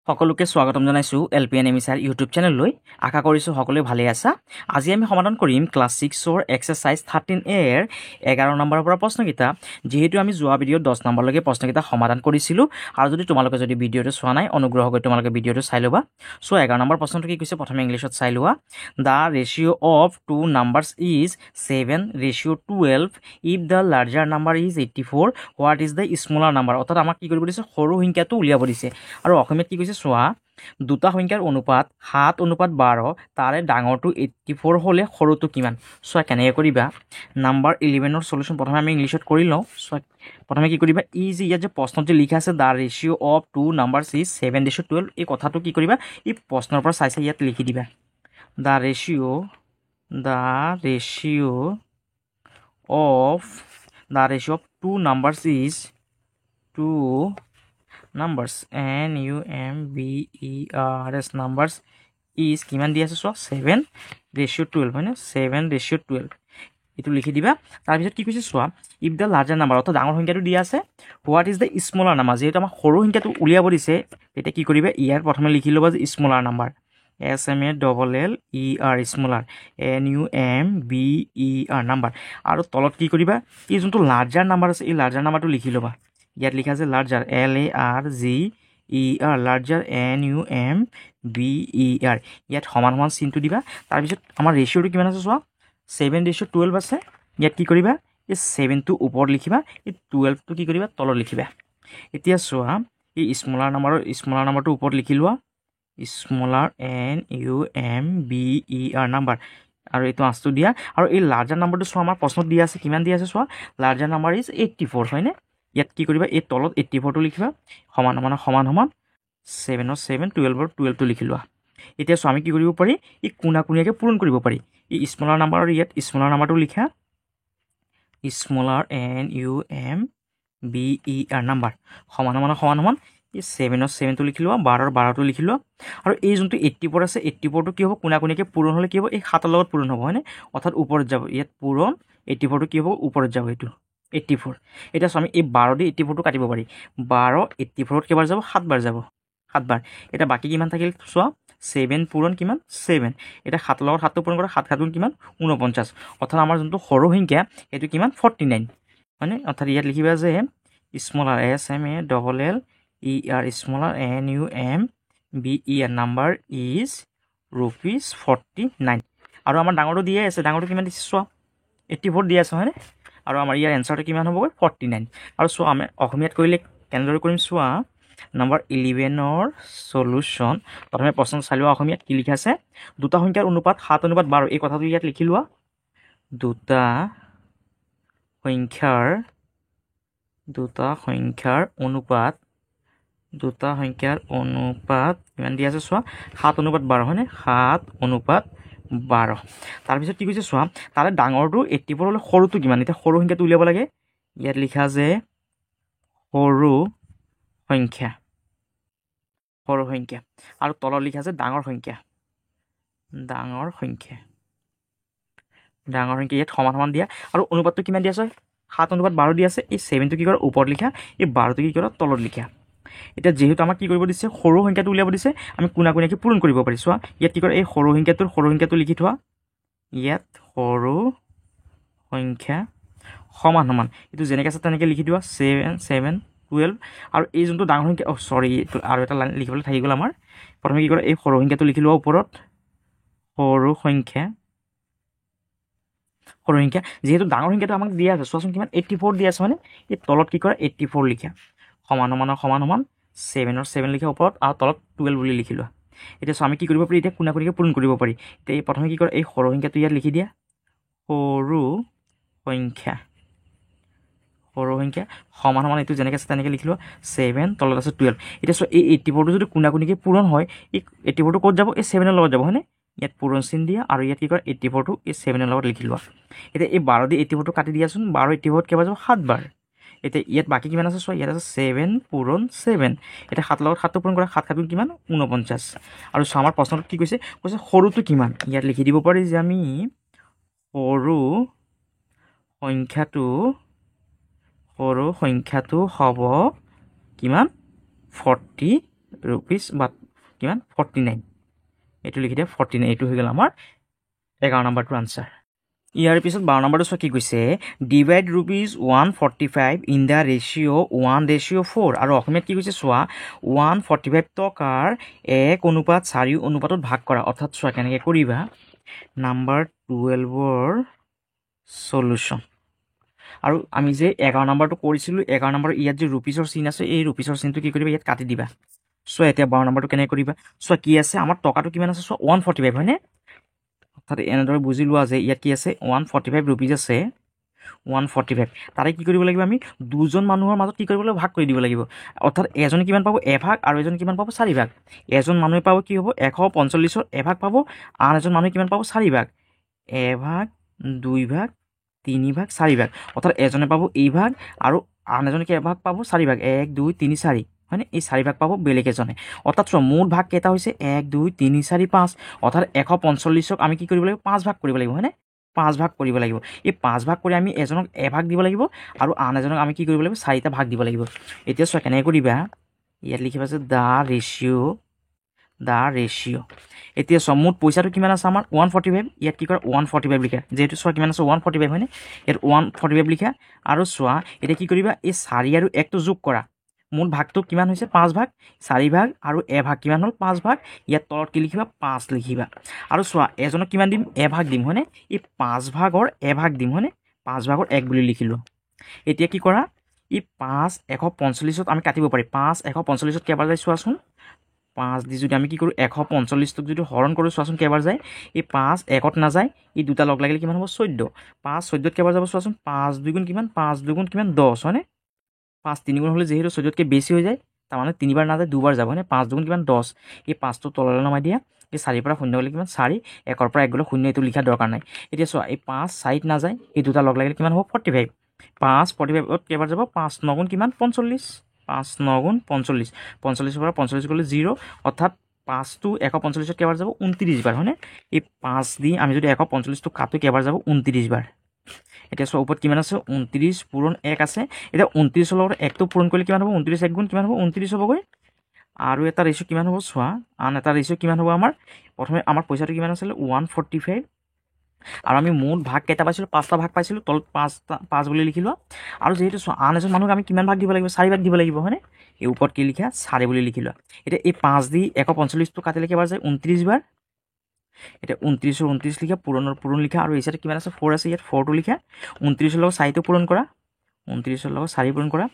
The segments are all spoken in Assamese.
সকলোকে স্বাগতম জানাইছো এলপিএনএমই স্যাৰ ইউটিউব চ্যানেললৈ আশা কৰিছো সকলোৱে ভালে আছা আজি আমি সমাধান কৰিম ক্লাছ 6 ৰ এক্সাৰসাইজ 13 এ ৰ 11 নম্বৰৰ পৰা প্ৰশ্নকিটা যেহেতু আমি যোৱা ভিডিঅ'ত 10 নম্বৰলৈকে প্ৰশ্নকিটা সমাধান কৰিছিলো আৰু যদি তোমালোকে যদি ভিডিঅ'টো চোৱা নাই অনুগ্ৰহ কৰি তোমালোকে ভিডিঅ'টো চাই লবা সো 11 নম্বৰ প্ৰশ্নটো কি কৈছে প্ৰথমে ইংলিছত চাই লোৱা the ratio of two numbers is 7:12 if the larger number is 84 what is the smaller number অৰ্থাৎ আমাক কি কৰিব দিছে সৰু সংখ্যাটো উলিয়াব দিছে আৰু অসমীয়াত কি কৈছে চোৱা দুটা সংখ্যাৰ অনুপাত 7:12 তাৰে ডাঙৰটো 84 হলে সৰুটো কিমান চোৱা কেনেকৈ কৰিবা নাম্বাৰ 11 ৰ সলিউশন প্ৰথমে আমি ইংলিছত কৰি লওঁ চোৱা প্ৰথমে কি কৰিবা ইজ ইয়াত যে প্ৰশ্নত যে লিখা আছে দা ratio of two numbers is 7:12 এই কথাটো কি কৰিবা এই প্ৰশ্নৰ পৰা চাই ইয়াত লিখি দিবা the ratio of two numbers is two numbers numbers numbers is কিমান দি আছে সো 7:12 হয় না 7:12 এটো লিখি দিবা তাৰ পিছত কি কৈছে সোৱা if the larger number অৰ্থাৎ ডাঙৰ সংখ্যাটো দি আছে what is the smaller number যেটো আমাৰ সৰু সংখ্যাটো উলিয়াব দিছে এটা কি কৰিবা ইয়াৰ প্ৰথমে লিখি লবা যে smaller number SMALLER smaller NUMBER number আৰু তলত কি কৰিবা এই যোনটো লাৰ্জাৰ নাম্বাৰ আছে এই লাৰ্জাৰ নাম্বাৰটো লিখি লবা ইয়াত লিখা আছে লাৰ্জাৰ LARGER লাৰ্জাৰ NUMBER ইয়াত সমান সমান চিনটো দিবা তাৰ পিছত আমাৰ ৰেশিওটো কিমান আছে চোৱা 7:12 আছে ইয়াত কি কৰিবা এই 7 টো ওপৰত লিখিবা এই 12 টো কি কৰিবা তলত লিখিবা এতিয়া চোৱা এই স্মলাৰ নাম্বাৰটো ওপৰত লিখি লোৱা স্মলাৰ NUMBER নাম্বাৰ আৰু এইটো আঁচটো দিয়া আৰু এই লাৰ্জাৰ নাম্বাৰটো চোৱা আমাৰ প্ৰশ্নত দিয়া আছে কিমান দিয়া আছে চোৱা লাৰ্জাৰ নাম্বাৰ ইজ 84 হয়নে ইয়াত কি কৰিবা এই তলত 84 টো লিখিবা সমান 7 ৰ 7 12 ৰ 12 টো লিখি লোৱা এতিয়া সো আমি কি কৰিব পাৰি এই কোনাকুনিয়াকে পূৰণ কৰিব পাৰি এই স্মলাৰ নাম্বাৰ আৰু ইয়াত স্মলাৰ নাম্বাৰটো লিখা স্মলাৰ NUMBER নাম্বাৰ সমান এই 7 ৰ 7 টো লিখি লোৱা 12 ৰ 12 টো লিখি লোৱা আৰু এই যোনটো 84 আছে 84 টো কি হ'ব কোনাকুনিয়াকে পূৰণ হলে কি হ'ব এই 7 ৰ লগত পূৰণ হ'ব হয়নে অৰ্থাৎ ওপৰত যাব ইয়াত পূৰণ 84 টো কি হ'ব ওপৰত যাব এইটো 84 এটা আমি এই 12 দি 84 টো কাটিব পাৰি 12 84 ত কেবাৰ যাব 7 বাৰ যাব 7 বাৰ এটা বাকি কিমান থাকিল চোৱা 7 পূৰণ কিমান 7 এটা 7 লগত 7 টো পূৰণ কৰা 7 7 কিমান 49 অৰ্থাৎ আমাৰ যোনটো সৰু সংখ্যা এটো কিমান 49 মানে অৰ্থাৎ ইয়াত লিখিবা যে smaller SMALLER smaller NUMBER number is ₹49 আৰু আমাৰ ডাঙৰটো দিয়ে আছে ডাঙৰটো কিমান দিছে চোৱা 84 দি আছে হয়নে আৰু আমাৰ ইয়াৰ এনসাৰটো কিমান হ'ব 49 আৰু সো আমি অসমীয়াত কৰিলে কেনেদৰে কৰিম চোৱা নাম্বাৰ 11 ৰ সলিউশন প্ৰথমে প্ৰশ্ন চাই লোৱা অসমীয়াত কি লিখা আছে দুটা সংখ্যাৰ অনুপাত 7:12 এই কথাটো ইয়াত লিখি লোৱা দুটা সংখ্যাৰ অনুপাত কিমান দি আছে চোৱা 7:12 হয়নে 7:12 তাৰ পিছত কি কৈছে চোৱা তাৰে ডাঙৰটো 84 হলে সৰুটো কিমান এটা সৰু সংখ্যাটো উলিয়াব লাগে ইয়াত লিখা যে সৰু সংখ্যা আৰু তলত লিখা আছে ডাঙৰ সংখ্যা ইয়াত সমান দিয়া আৰু অনুপাতটো কিমান দিয়া আছে 7:12 দি আছে এই 7 টো কি কৰা ওপৰত লিখা এই 12 টো কি কৰা তলত লিখা এটা যেহেতু আমাক কি কৰিব দিছে সৰু সংখ্যাটো উলিয়াব দিছে আমি কোনাকুনিয়াকে পূৰণ কৰিব পাৰি চোৱা ইয়াত কি কৰা এই সৰু সংখ্যাটো লিখি থোৱা ইয়াত সৰু সংখ্যা সমান এটো যেনেকৈ আছে তেনেকৈ লিখি দিবা 7 12 আৰু এই যোনটো ডাঙৰ সংখ্যা সৰি আৰু এটা লাইন লিখিবলৈ থাকি গ'ল আমাৰ প্ৰথমে কি কৰা এই সৰু সংখ্যাটো লিখি লোৱা ওপৰত সৰু সংখ্যা যেহেতু ডাঙৰ সংখ্যাটো আমাক দিয়া আছে চোৱাচোন কিমান 84 দিয়া আছে মানে এই তলত কি কৰা 84 লিখা সমান 7 ৰ 7 লিখা ওপৰত আৰু তলত 12 বুলি লিখি লোৱা এতিয়া সো আমি কি কৰিব পাৰি এতিয়া কোনাকুনিয়াকে পূৰণ কৰিব পাৰি এতিয়া এই প্ৰথমে কি কৰা এই সৰু সংখ্যাটো ইয়াত লিখি দিয়া সৰু সংখ্যা সমান এইটো যেনেকৈ আছে তেনেকৈ লিখি লোৱা 7 তলত আছে 12 এতিয়া সো এই 84 টো যদি কোনাকুনিকে পূৰণ হয় এই 84 টো ক'ত যাব এই 7 ৰ লগত যাব হয়নে ইয়াত পূৰণ চিন দিয়া আৰু ইয়াত কি কৰা 84 টো এই 7 ৰ লগত লিখি লোৱা এতিয়া এই 12 দি 84 টো কাটি দিয়াচোন 12 84 কেবাৰ যাব 7 বাৰ এতিয়া ইয়াত বাকি কিমান আছে চোৱা ইয়াত আছে 7 পূৰণ 7 এটা 7 লগত 7 টো পূৰণ কৰা 7 7 কিমান 49 আৰু সো আমাৰ প্ৰশ্নটো কি কৈছে সৰুটো কিমান ইয়াত লিখি দিব পাৰি যে আমি সৰু সংখ্যাটো হ'ব কিমান 40 rupees বা কিমান 49 এইটো লিখি দিয়া 49 এইটো হৈ গ'ল আমাৰ 11 নম্বৰটোৰ আনচাৰ ইয়াৰ পিছত 12 নম্বৰটো চোৱা কি কৈছে ডিভাইড ₹145 ইন দ্য ৰেচিঅ' 1:4 আৰু অসমীয়াত কি কৈছে চোৱা 145 টকাৰ 1:4 অনুপাতত ভাগ কৰা অৰ্থাৎ চোৱা কেনেকৈ কৰিবা নাম্বাৰ 12ৰ সলিউশ্যন আৰু আমি যে 11 নম্বৰটো কৰিছিলোঁ 11 নম্বৰ ইয়াত যে ৰুপিছৰ চিন আছে এই ৰুপিছৰ চিনটো কি কৰিবা ইয়াত কাটি দিবা চোৱা এতিয়া 12 নম্বৰটো কেনেকৈ কৰিবা চোৱা কি আছে আমাৰ টকাটো কিমান আছে চোৱা 145 হয়নে অৰ্থাৎ এনেদৰে বুজি লোৱা যে ইয়াত কি আছে 145 ৰুপিজ আছে 145 তাৰে কি কৰিব লাগিব আমি দুজন মানুহৰ মাজত কি কৰিব লাগিব ভাগ কৰি দিব লাগিব অৰ্থাৎ এজনে কিমান পাব এভাগ আৰু এজনে কিমান পাব 4 ভাগ এজন মানুহে পাব কি হ'ব 145ৰ এভাগ পাব আন এজন মানুহে কিমান পাব 4 ভাগ এভাগ 2 ভাগ 3 ভাগ 4 ভাগ অৰ্থাৎ এজনে পাব এই ভাগ আৰু আন এজনে কি এভাগ পাব 4 ভাগ 1 2 3 4 হয়নে এই 4 ভাগ পাব বেলেগ এজনে অৰ্থাৎ চোৱা মুঠ ভাগ কেইটা হৈছে 1 2 3 4 5 অৰ্থাৎ 145ক আমি কি কৰিব লাগিব 5 ভাগ কৰিব লাগিব হয়নে 5 ভাগ কৰিব লাগিব এই 5 ভাগ কৰি আমি এজনক এভাগ দিব লাগিব আৰু আন এজনক আমি কি কৰিব লাগিব 4টা ভাগ দিব লাগিব এতিয়া চোৱা কেনেকৈ কৰিবা ইয়াত লিখিবা যে দা ৰেচিঅ' এতিয়া চোৱা মুঠ পইচাটো কিমান আছে আমাৰ 145 ইয়াত কি কৰা 145 লিখা যিহেতু চোৱা কিমান আছে 145 হয়নে ইয়াত 145 লিখা আৰু চোৱা এতিয়া কি কৰিবা এই 4 আৰু 1টো যোগ কৰা মুঠ ভাগটো কিমান হৈছে 5 ভাগ 4 ভাগ আৰু এভাগ কিমান হ'ল 5 ভাগ ইয়াত তলত কি লিখিবা 5 লিখিবা আৰু চোৱা এজনক কিমান দিম এভাগ দিম হয়নে এই 5 ভাগৰ এভাগ দিম হয়নে 5 ভাগৰ 1 বুলি লিখিলোঁ এতিয়া কি কৰা এই 5 145ত আমি কাটিব পাৰি 5 145ত কেইবাৰ যায় চোৱাচোন 5 দি যদি আমি কি কৰোঁ 145টোক যদি হৰণ কৰোঁ চোৱাচোন কেইবাৰ যায় এই 5 1ত নাযায় এই দুটা লগ লাগিলে কিমান হ'ব 14 5 14ত কেইবাৰ যাব চোৱাচোন 5 2 গুণ কিমান 5 2 গুণ কিমান 10 হয়নে 5 3 গুণ হ'লে যিহেতু 14তকৈ বেছি হৈ যায় তাৰমানে 3বাৰ নাযায় 2বাৰ যাব হয়নে 5 2 গুণ কিমান 10 এই 5টো তললৈ নমাই দিয়া এই 4ৰ পৰা 0 গ'লে কিমান 4 1ৰ পৰা 1 গ'লে 0 এইটো লিখা দৰকাৰ নাই এতিয়া চোৱা এই 5 4ত নাযায় এই দুটা লগ লাগিলে কিমান হ'ব 45 5 45ত কেইবাৰ যাব 5 9 গুণ কিমান 45 5 9 গুণ 45 45ৰ পৰা 45 গ'লে 0 অৰ্থাৎ 5টো 145ত কেইবাৰ যাব 29 বাৰ হয়নে এই 5 দি আমি যদি 145টো কাটো কেইবাৰ যাব 29 বাৰ এতিয়া চোৱা ওপৰত কিমান আছে 29 পূৰণ 1 আছে এতিয়া 29ৰ লগত 1টো পূৰণ কৰিলে কিমান হ'ব 29 1 গুণ কিমান হ'ব 29 হ'বগৈ আৰু এটা ৰেচিঅ' কিমান হ'ব চোৱা আন এটা ৰেচিঅ' কিমান হ'ব আমাৰ প্ৰথমে আমাৰ পইচাটো কিমান আছিলে 145 আৰু আমি মুঠ ভাগ কেইটা পাইছিলোঁ 5টা ভাগ পাইছিলোঁ তলত 5 বুলি লিখিলোঁ আৰু যিহেতু চোৱা আন এজন মানুহক আমি কিমান ভাগ দিব লাগিব 4 ভাগ দিব লাগিব হয়নে এই ওপৰত কি লিখা 4 বুলি লিখিলোঁ এতিয়া এই 5 দি 145টো কাটিলে কেইবাৰ যায় 29 বাৰ এতিয়া 29ৰ 29 লিখা পূৰণ লিখা আৰু এই চাইডে কিমান আছে 4 আছে ইয়াত 4টো লিখা 29ৰ লগত 4টো পূৰণ কৰা 29ৰ লগত 4 পূৰণ কৰা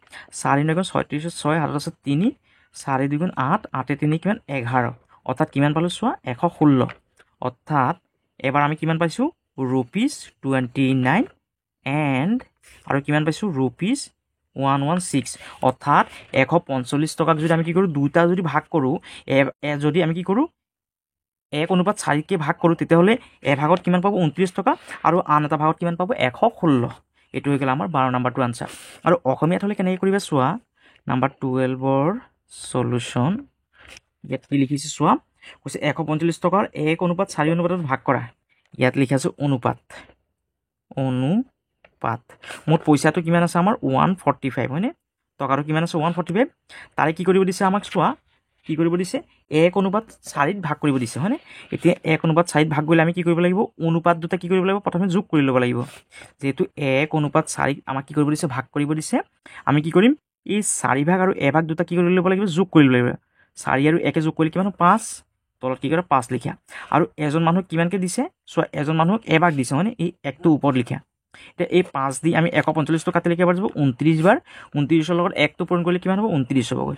4 9 গুণ 36 6 হাতত আছে 3 4 2 গুণ 8 8 3 কিমান 11 অৰ্থাৎ কিমান পালোঁ চোৱা 116 অৰ্থাৎ এবাৰ আমি কিমান পাইছোঁ ₹29 এণ্ড আৰু কিমান পাইছোঁ ₹116 অৰ্থাৎ 145 টকাক যদি আমি কি কৰোঁ দুটা যদি ভাগ কৰোঁ যদি আমি কি কৰোঁ 1:4কে ভাগ কৰোঁ তেতিয়াহ'লে এভাগত কিমান পাব 29 টকা আৰু আন এটা ভাগত কিমান পাব 116 এইটো হৈ গ'ল আমাৰ 12 নম্বৰটো আনচাৰ আৰু অসমীয়াত হ'লে কেনেকৈ কৰিবা চোৱা নাম্বাৰ 12ৰ সলিউশ্যন ইয়াত কি লিখিছে চোৱা কৈছে 145 টকাৰ 1:4 অনুপাতত ভাগ কৰা ইয়াত লিখা আছে অনুপাত মুঠ পইচাটো কিমান আছে আমাৰ 145 হয়নে টকাটো কিমান আছে 145 তাৰে কি কৰিব দিছে আমাক চোৱা কি কৰিব দিছে 1:4ত ভাগ কৰিব দিছে হয়নে এতিয়া 1:4ত ভাগ কৰিলে আমি কি কৰিব লাগিব অনুপাত দুটা কি কৰিব লাগিব প্ৰথমে যোগ কৰি ল'ব লাগিব যিহেতু 1:4 আমাক কি কৰিব দিছে ভাগ কৰিব দিছে আমি কি কৰিম এই 4 ভাগ আৰু এভাগ দুটা কি কৰি ল'ব লাগিব যোগ কৰি ল'ব লাগিব 4 আৰু 1 যোগ কৰিলে কিমান 5 তলত কি কৰা 5 লিখা আৰু এজন মানুহক কিমানকৈ দিছে চোৱা এজন মানুহক এভাগ দিছে হয়নে এই 1টো ওপৰত লিখা এতিয়া এই 5 দি আমি 145টো কাটিলে কেইবাৰ যাব 29 বাৰ 29ৰ লগত 1টো পূৰণ কৰিলে কিমান হ'ব 29 হ'বগৈ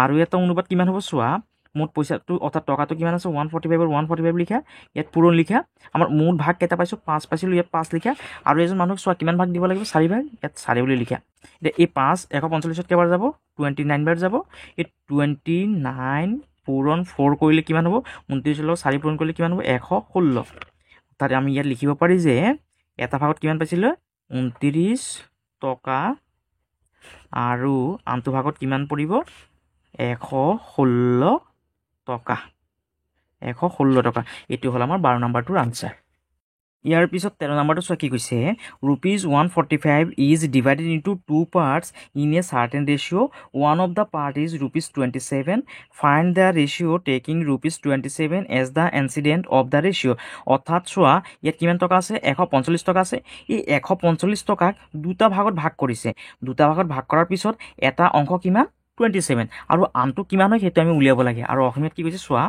আৰু এটা অনুপাত কিমান হ'ব চোৱা মুঠ পইচাটো অৰ্থাৎ টকাটো কিমান আছে 145 145 লিখা ইয়াত পূৰণ লিখা আমাৰ মুঠ ভাগ কেইটা পাইছোঁ 5 পাইছিলোঁ ইয়াত 5 লিখা আৰু এজন মানুহক চোৱা কিমান ভাগ দিব লাগিব 4 ভাগ ইয়াত 4 বুলি লিখা এতিয়া এই 5 145ত কেইবাৰ যাব 29 বাৰ যাব এই 29 পূৰণ 4 কৰিলে কিমান হ'ব 29ৰ লগত 4 পূৰণ কৰিলে কিমান হ'ব 116 তাতে আমি ইয়াত লিখিব পাৰি যে এটা ভাগত কিমান পাইছিলোঁ 29 টকা আৰু আনটো ভাগত কিমান পৰিব 116 টকা 116 টকা এইটো হ'ল আমাৰ 12 নম্বৰটোৰ আনচাৰ ইয়াৰ পিছত 13 নম্বৰটো চোৱা কি কৈছে ₹145 is divided into 2 parts in a certain ratio' one of the part is ₹27 find the ratio' taking ₹27 as the antecedent of the ratio'. অৰ্থাৎ চোৱা ইয়াত কিমান টকা আছে 145 টকা আছে। এই 145 টকাক দুটা ভাগত ভাগ কৰিছে। দুটা ভাগত ভাগ কৰাৰ পিছত এটা অংশ কিমান 27 আৰু আনটো কিমান হয় সেইটো আমি উলিয়াব লাগে। আৰু অসমীয়াত কি কৈছে চোৱা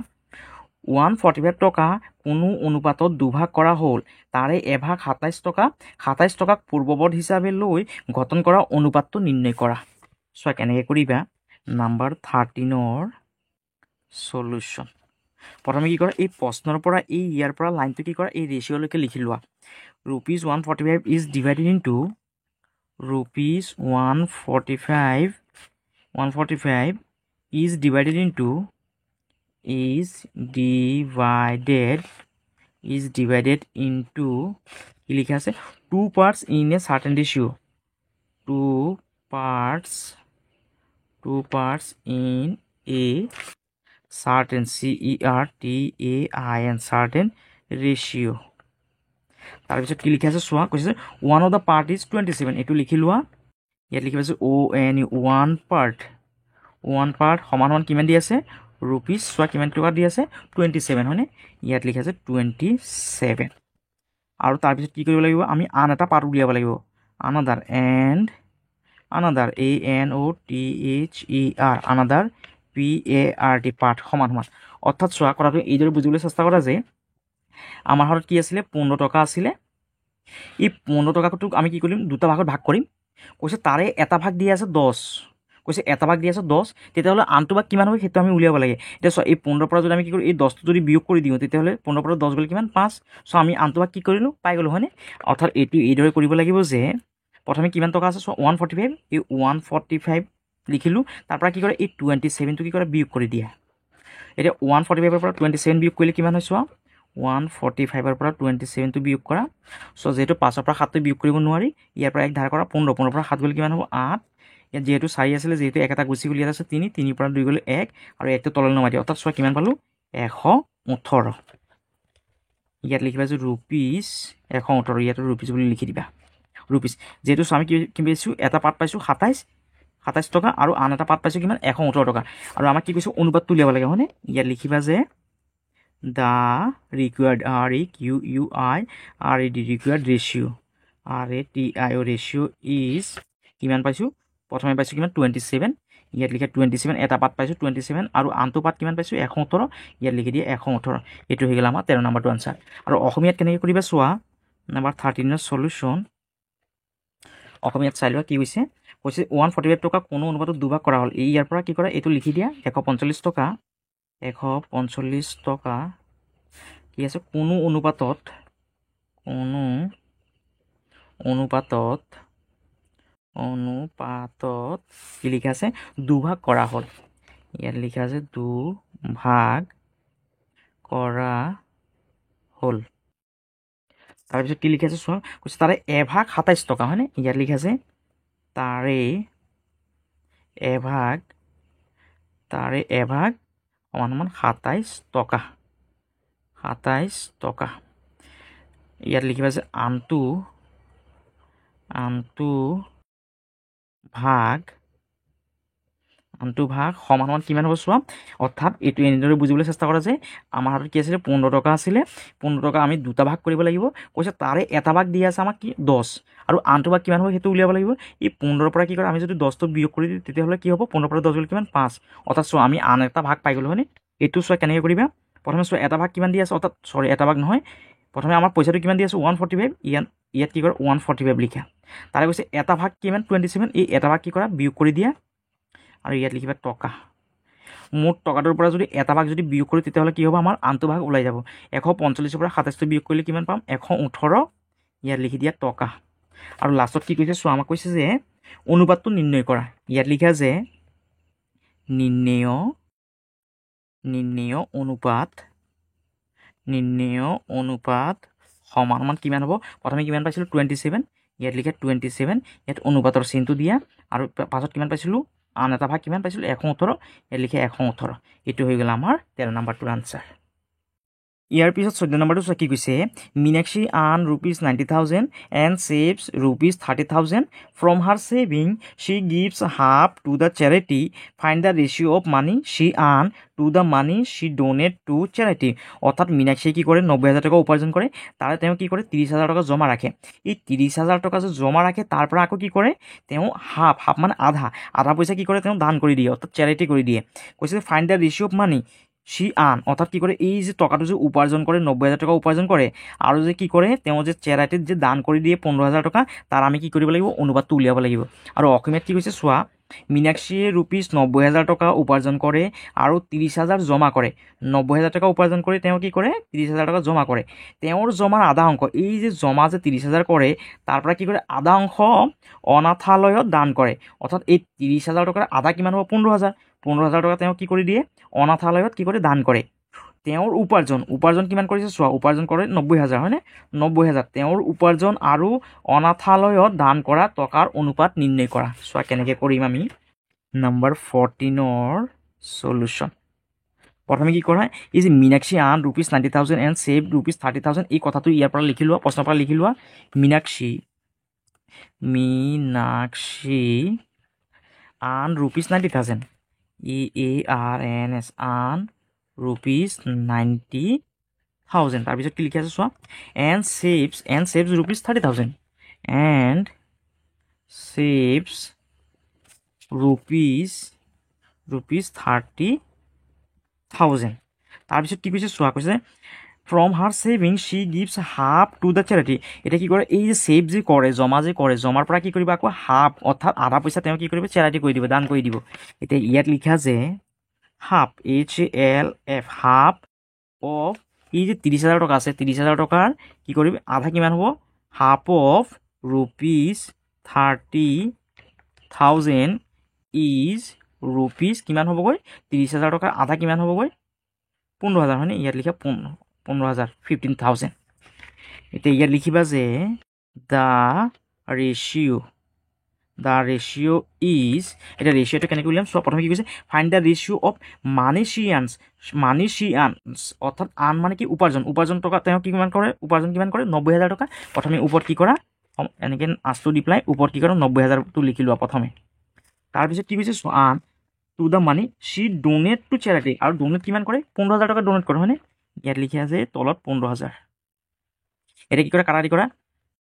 145 টকা কোনো অনুপাতত দুভাগ কৰা হ'ল, তাৰে এভাগ 27 টকা। 27 টকাক পূৰ্বৱৰ্ত হিচাপে লৈ গঠন কৰা অনুপাতটো নিৰ্ণয় কৰা। চোৱা কেনেকৈ কৰিবা। নাম্বাৰ 13ৰ সলিউশ্যন। প্ৰথমে কি কৰা এই প্ৰশ্নৰ পৰা ইয়াৰ পৰা লাইনটো কি কৰা এই ৰেচিঅ'লৈকে লিখি লোৱা। ₹145 is divided into ₹145 is divided into কি লিখা আছে 2 parts in a certain ratio'. 2 parts in a certain certain ratio'. তাৰপিছত কি লিখা আছে চোৱা কৈছে one of the part is 27 এইটো লিখি লোৱা। ইয়াত লিখি পাইছোঁ ONE ওৱান পাৰ্ট সমান কিমান দি আছে ৰুপিজ চোৱা কিমান টকা দি আছে 27 হয়নে। ইয়াত লিখা আছে 27 আৰু তাৰপিছত কি কৰিব লাগিব আমি আন এটা পাৰ্ট উলিয়াব লাগিব। Another ANOTHER another PART part সমান। অৰ্থাৎ চোৱা কথাটো এইদৰে বুজিবলৈ চেষ্টা কৰা যে আমাৰ হাতত কি আছিলে 15 টকা আছিলে। এই 15 টকাটোক আমি কি কৰিম দুটা ভাগত ভাগ কৰিম। কৈছে তাৰে এটা ভাগ দি আছে 10 তেতিয়াহ'লে আনটো ভাগ কিমান হ'ব সেইটো আমি উলিয়াব লাগে। এতিয়া চোৱা এই 15 পৰা যদি আমি কি কৰোঁ এই 10টো যদি বিয়োগ কৰি দিওঁ তেতিয়াহ'লে 15 পৰা 10 গ'লে কিমান 5। চ' আমি আনটো ভাগ কি কৰিলোঁ পাই গ'লোঁ হয়নে। অৰ্থাৎ এইটো এইদৰে কৰিব লাগিব যে প্ৰথমে কিমান টকা আছে চোৱা 145 এই 145 লিখিলোঁ। তাৰপৰা কি কৰে এই 27টো কি কৰে বিয়োগ কৰি দিয়া। এতিয়া 145ৰ পৰা 27 বিয়োগ কৰিলে কিমান হয় চোৱা 145ৰ পৰা 27টো বিয়োগ কৰা। চ' যিহেতু 5ৰ পৰা 7টো বিয়োগ কৰিব নোৱাৰি ইয়াৰ পৰা 1 ধাৰ কৰা 15 পৰা 7 গ'লে কিমান হ'ব 8। ইয়াত যিহেতু 4 আছিলে যিহেতু এটা গুচি গ'ল ইয়াত আছে 3 পৰা 2 গ'লে 1 আৰু 1টো তললৈ নমাই দিয়া। অৰ্থাৎ চোৱা কিমান পালোঁ 118। ইয়াত লিখিবা যে ₹118 ইয়াতো ৰুপিজ বুলি লিখি দিবা ৰুপিজ। যিহেতু আমি কি পাইছোঁ এটা পাৰ্ট পাইছোঁ 27 টকা আৰু আন এটা পাৰ্ট পাইছোঁ কিমান 118 টকা। আৰু আমাক কি কৈছোঁ অনুপাতটো উলিয়াব লাগে হয়নে। ইয়াত লিখিবা যে the required required ratio' is কিমান পাইছোঁ প্ৰথমে পাইছোঁ কিমান 27। ইয়াত লিখা 27 এটা পাৰ্ট পাইছোঁ 27 আৰু আনটো পাৰ্ট কিমান পাইছোঁ 118। ইয়াত লিখি দিয়ে 118। এইটো হৈ গ'ল আমাৰ 13 নম্বৰটো আনচাৰ। আৰু অসমীয়াত কেনেকৈ কৰিবা চোৱা নাম্বাৰ 13ৰ সলিউশ্যন। অসমীয়াত চাই লোৱা কি কৈছে 145 টকা কোনো অনুপাতত দুভাগ কৰা হ'ল। ইয়াৰ পৰা কি কৰা এইটো লিখি দিয়া 145 টকা কি আছে কোনো অনুপাতত কি লিখা আছে দুভাগ কৰা হ'ল। ইয়াত লিখা আছে দুভাগ কৰা হ'ল। তাৰপিছত কি লিখা আছে চোৱা কৈছে তাৰে এভাগ 27 টকা হয়নে। ইয়াত লিখা আছে তাৰে এভাগ সমান 27 টকা। ইয়াত লিখিবা যে আনটো ভাগ সমান কিমান হ'ব চোৱা। অৰ্থাৎ এইটো এনেদৰে বুজিবলৈ চেষ্টা কৰা যে আমাৰ হাতত কি আছিলে 15 টকা আছিলে। 15 টকা আমি দুটা ভাগ কৰিব লাগিব। কৈছে তাৰে এটা ভাগ দি আছে আমাক কি 10 আৰু আনটো ভাগ কিমান হ'ব সেইটো উলিয়াব লাগিব। এই 15 পৰা কি কৰে আমি যদি 10টো বিয়োগ কৰি দিওঁ তেতিয়াহ'লে কি হ'ব 15 পৰা 10 গ'লে কিমান 5। অৰ্থাৎ চোৱা আমি আন এটা ভাগ পাই গ'লোঁ হয়নে। এইটো চোৱা কেনেকৈ কৰিবা প্ৰথমে চোৱা এটা ভাগ কিমান দি আছে অৰ্থাৎ এটা ভাগ নহয় প্ৰথমে আমাৰ পইচাটো কিমান দি আছে 145। ইয়াত কি কৰা 145 লিখা। তাৰে কৈছে এটা ভাগ কিমান 27 এই এটা ভাগ কি কৰা বিয়োগ কৰি দিয়া আৰু ইয়াত লিখিবা টকা। মুঠ টকাটোৰ পৰা যদি এটা ভাগ যদি বিয়োগ কৰোঁ তেতিয়াহ'লে কি হ'ব আমাৰ আনটো ভাগ ওলাই যাব। 145ৰ পৰা 27টো বিয়োগ কৰিলে কিমান পাম 118। ইয়াত লিখি দিয়া টকা। আৰু লাষ্টত কি কৈছে চোৱা আমাক কৈছে যে অনুপাতটো নিৰ্ণয় কৰা। ইয়াত লিখা যে নিৰ্ণয় অনুপাত সমান কিমান হ'ব প্ৰথমে কিমান পাইছিলোঁ 27। ইয়াত লিখা 27 ইয়াত অনুপাতৰ চিনটো দিয়া আৰু পাছত কিমান পাইছিলোঁ আন এটা ভাগ কিমান পাইছিলোঁ 118। ইয়াত লিখা 118। এইটো হৈ গ'ল আমাৰ 13 নম্বৰটোৰ আনচাৰ। ইয়াৰ পিছত 14 নম্বৰটো চোৱা কি কৈছে Meenakshi earn ₹90,000 and saves ₹30,000 from her saving she gives half to the charity find the ratio' of money she earn to the money she donate to charity. অৰ্থাৎ মীনাক্ষীয়ে কি কৰে 90,000 টকা উপাৰ্জন কৰে, তাৰে তেওঁ কি কৰে 30,000 টকা জমা ৰাখে। এই 30,000 টকা যে জমা ৰাখে তাৰ পৰা আকৌ কি কৰে তেওঁ হাফ মানে আধা পইচা কি কৰে তেওঁ দান কৰি দিয়ে, অৰ্থাৎ চেৰিটি কৰি দিয়ে। কৈছে find the ratio' of money she আৰ্ন, অৰ্থাৎ কি কৰে এই যে টকাটো যে উপাৰ্জন কৰে 90,000 টকা উপাৰ্জন কৰে আৰু যে কি কৰে তেওঁ যে চেৰিটিত যে দান কৰি দিয়ে 15,000 টকা, তাৰ আমি কি কৰিব লাগিব অনুপাতটো উলিয়াব লাগিব। আৰু অসমীয়াত কি কৈছে চোৱা মীনাক্ষীয়ে ₹90,000 টকা উপাৰ্জন কৰে আৰু 30,000 জমা কৰে। 90,000 টকা উপাৰ্জন কৰি তেওঁ কি কৰে 30,000 টকা জমা কৰে। তেওঁৰ জমাৰ আধা অংশ এই যে জমা যে 30,000 কৰে তাৰ পৰা কি কৰে আধা অংশ অনাথালয়ত দান কৰে। অৰ্থাৎ এই 30,000 টকাৰ আধা কিমান হ'ব 15,000 টকা তেওঁ কি কৰি দিয়ে অনাথালয়ত কি কৰে দান কৰে। তেওঁৰ উপাৰ্জন কিমান কৰিছে চোৱা উপাৰ্জন কৰে 90,000 হয়নে 90,000। তেওঁৰ উপাৰ্জন আৰু অনাথালয়ত দান কৰা টকাৰ অনুপাত নিৰ্ণয় কৰা। চোৱা কেনেকৈ কৰিম আমি নম্বৰ 14ৰ সলিউশ্যন। প্ৰথমে কি কৰা এই যে মীনাক্ষী আৰ্ন ₹90,000 এণ্ড ছেভ ₹30,000 এই কথাটো ইয়াৰ পৰা লিখি লোৱা, প্ৰশ্নৰ পৰা লিখি লোৱা মীনাক্ষী আৰ্ন ₹90,000 EARNS আৰ্ন ₹90,000। তাৰপিছত কি লিখি আছে চোৱা এণ্ড ছেভছ ₹30,000 এণ্ড ছেভছ ₹30,000। তাৰপিছত কি কৈছে চোৱা কৈছে from her saving she gives half to the charity. এতিয়া কি কৰে এই যে ছেভ যে কৰে জমাৰ পৰা কি কৰিব আকৌ হাফ অৰ্থাৎ আধা পইচা তেওঁ কি কৰিব চেৰিটি কৰি দিব দান কৰি দিব। এতিয়া ইয়াত লিখা যে হাফ HALF হাফ অফ এই যে 30,000 টকা আছে 30,000 টকাৰ কি কৰিবি আধা কিমান হ'ব হাফ অফ ₹30,000 ইজ কিমান হ'বগৈ 30,000 টকাৰ আধা কিমান হ'বগৈ 15,000 হয়নে। ইয়াত লিখা 15,000 15,000। এতিয়া ইয়াত লিখিবা যে দ্য ৰেচিঅ' ইজ, এতিয়া ৰেচিঅ'টো কেনেকৈ উলিয়াম চোৱা প্ৰথমে কি কৈছে find the ratio' of money she earns অৰ্থাৎ আৰ্ন মানে কি উপাৰ্জন টকা তেওঁ কিমান কৰে উপাৰ্জন কিমান কৰে 90,000 টকা। প্ৰথমে ওপৰত কি কৰা এনেকৈ আঁচটো দি পেলাই ওপৰত কি কৰা 90,000টো লিখি লোৱা প্ৰথমে। তাৰপিছত কি কৈছে earn to the money she donate to charity, আৰু ডনেট কিমান কৰে 15,000 টকা ডনেট কৰে হয়নে। ইয়াত লিখি আছে তলত 15,000। এতিয়া কি কৰা কাটাকাটি কৰা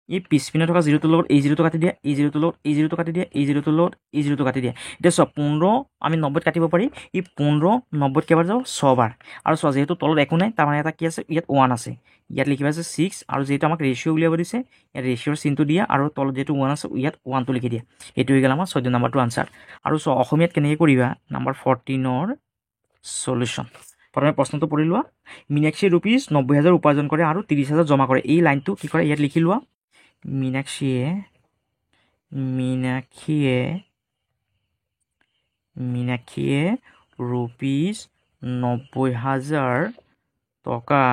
এই পিছপিনে থকা 0টোৰ লগত এই 0টো কাটি দিয়া এই 0টোৰ লগত এই 0টো কাটি দিয়া এই 0টোৰ লগত এই 0টো কাটি দিয়া। এতিয়া চোৱা 15 আমি 90ত কাটিব পাৰি এই 15 90ত কেইবাৰ যাব 6 বাৰ। আৰু চোৱা যিহেতু তলত একো নাই তাৰমানে এটা কি আছে ইয়াত 1 আছে, ইয়াত লিখিবা আছে 6 আৰু যিহেতু আমাক ৰেচিঅ' উলিয়াব দিছে ইয়াত ৰেচিঅ'ৰ চিনটো দিয়া আৰু তলত যিহেতু 1 আছে ইয়াত 1টো লিখি দিয়া। এইটো হৈ গ'ল আমাৰ 14 নম্বৰটো আনচাৰ। আৰু চোৱা অসমীয়াত কেনেকৈ কৰিবা নম্বৰ 14ৰ সলিউশ্যন। প্ৰথমে প্ৰশ্নটো পঢ়ি লোৱা মীনাক্ষীয়ে ₹90,000 উপাৰ্জন কৰে আৰু 30,000 জমা কৰে। এই লাইনটো কি কৰে ইয়াত লিখি লোৱা মীনাক্ষীয়ে ₹90,000 টকা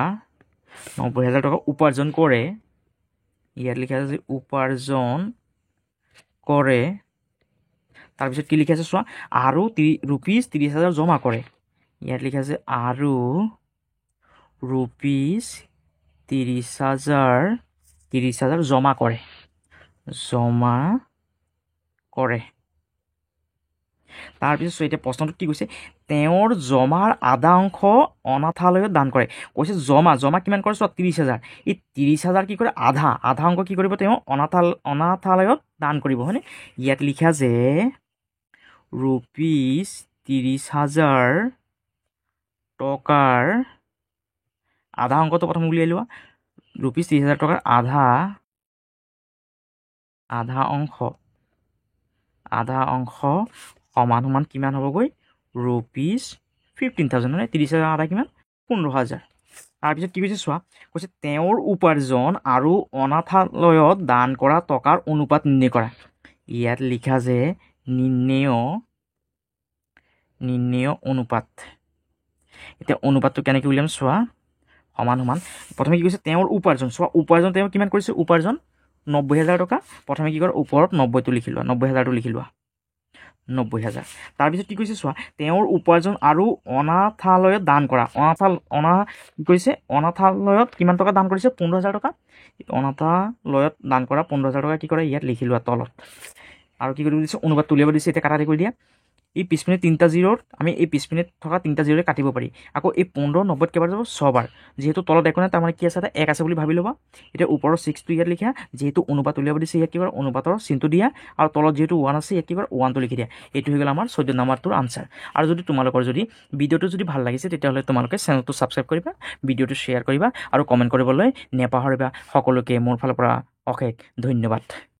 উপাৰ্জন কৰে। ইয়াত লিখা আছে উপাৰ্জন কৰে। তাৰপিছত কি লিখি আছে চোৱা আৰু ₹30,000 জমা কৰে। ইয়াত লিখা আছে আৰু ₹30,000 জমা কৰে। তাৰপিছত এতিয়া প্ৰশ্নটোত কি কৈছে তেওঁৰ জমাৰ আধা অংশ অনাথালয়ত দান কৰে। কৈছে জমা কিমান কৰে চোৱা 30,000। এই 30,000 কি কৰে আধা অংশ কি কৰিব তেওঁ অনাথালয়ত দান কৰিব হয়নে। ইয়াত লিখা যে ₹30,000 টকাৰ আধা অংকটো প্ৰথম উলিয়াই লোৱা ₹30,000 টকাৰ আধা অংশ সমান কিমান হ'বগৈ ₹15,000 মানে 30,000 আধা কিমান 15,000। তাৰপিছত কি কৈছে চোৱা কৈছে তেওঁৰ উপাৰ্জন আৰু অনাথালয়ত দান কৰা টকাৰ অনুপাত নিৰ্ণয় কৰা। ইয়াত লিখা যে নিৰ্ণয় অনুপাত। এতিয়া অনুপাতটো কেনেকৈ উলিয়াম চোৱা সমান প্ৰথমে কি কৈছে তেওঁৰ উপাৰ্জন চোৱা উপাৰ্জন তেওঁ কিমান কৰিছে উপাৰ্জন 90,000 টকা। প্ৰথমে কি কৰে ওপৰত 90টো লিখি লোৱা 90,000টো লিখি লোৱা। 90,000। তাৰপিছত কি কৈছে চোৱা, তেওঁৰ উপাৰ্জন আৰু অনাথালয়ত দান কৰা কি কৰিছে, অনাথালয়ত কিমান টকা দান কৰিছে, 15,000 টকা। অনাথালয়ত দান কৰা 15,000 টকা কি কৰে ইয়াত লিখি লোৱা তলত। আৰু কি কৰিব দিছে, অনুবাদটো উলিয়াব দিছে, এতিয়া কাটাকাটি কৰি দিয়া। এই পিছপিনে 3টা জিৰত আমি এই পিছপিনে থকা 3টা জিৰ'ৰে কাটিব পাৰি। আকৌ এই 15 90 কেইবাৰ যাব 6 বাৰ। যিহেতু তলত একো নাই, তাৰমানে কি আছে, এটা 1 আছে বুলি ভাবি ল'বা। এতিয়া ওপৰৰ 6টো ইয়াত লিখা, যিহেতু অনুবাদ উলিয়াব দিছে ইয়াত কি কৰা, অনুবাদৰ চিনটো দিয়া, আৰু তলত যিহেতু 1 আছে ইয়াত কি কৰা, 1টো লিখি দিয়া। এইটো হৈ গ'ল আমাৰ 14 নম্বৰটোৰ আনচাৰ। আৰু যদি তোমালোকৰ যদি ভিডিঅ'টো যদি ভাল লাগিছে তেতিয়াহ'লে তোমালোকে চেনেলটো ছাবস্ক্ৰাইব কৰিবা, ভিডিঅ'টো শ্বেয়াৰ কৰিবা আৰু কমেণ্ট কৰিবলৈ নেপাহৰিবা। সকলোকে মোৰ ফালৰ পৰা অশেষ ধন্যবাদ।